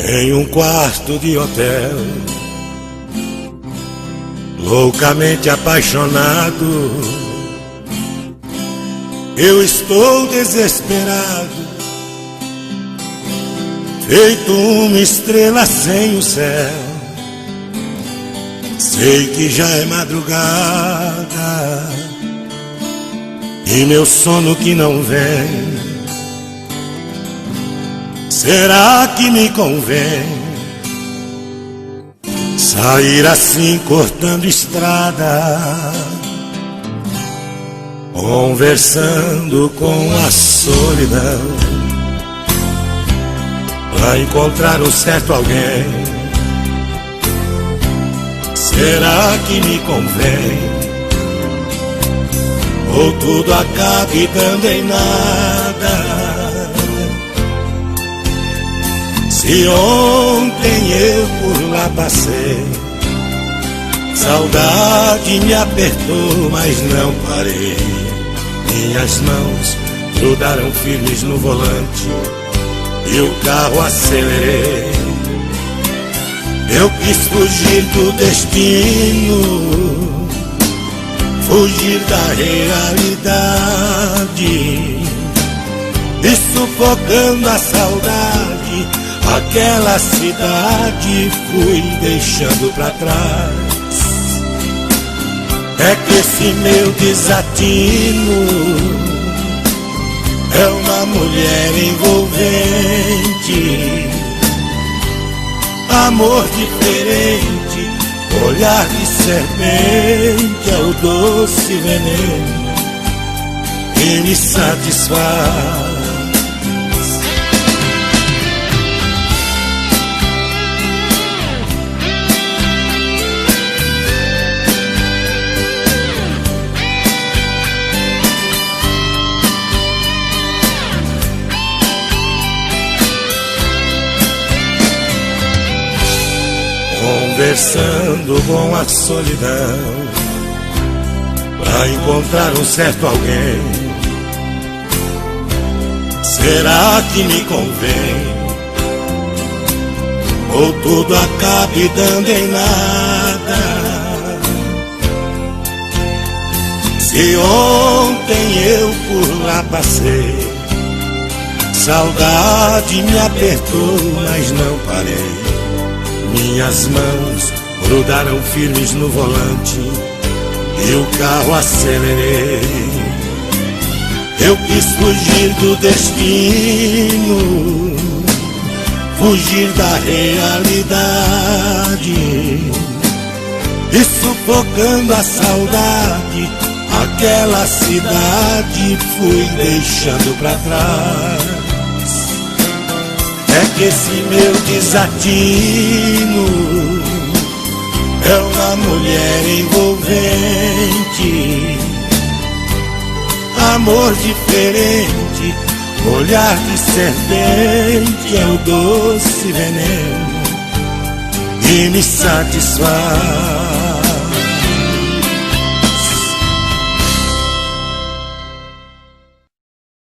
Em um quarto de hotel, loucamente apaixonado, eu estou desesperado, feito uma estrela sem o céu. Sei que já é madrugada e meu sono que não vem. Será que me convém sair assim cortando estrada, conversando com a solidão, pra encontrar um certo alguém? Será que me convém? Ou tudo acabe dando em nada? Se ontem eu por lá passei, saudade me apertou, mas não parei. Minhas mãos grudaram firmes no volante e o carro acelerei. Eu quis fugir do destino, fugir da realidade, e sufocando a saudade, aquela cidade fui deixando pra trás. É que esse meu desatino é uma mulher envolvente, amor diferente, olhar de serpente, é o doce veneno que me satisfaz. Conversando com a solidão, pra encontrar um certo alguém. Será que me convém? Ou tudo acabe dando em nada? Se ontem eu por lá passei, saudade me apertou, mas não parei. Minhas mãos grudaram firmes no volante e o carro acelerei. Eu quis fugir do destino, fugir da realidade, e sufocando a saudade, aquela cidade fui deixando pra trás. É que esse meu desatino é uma mulher envolvente, amor diferente, olhar de serpente, é o doce veneno que me satisfaz.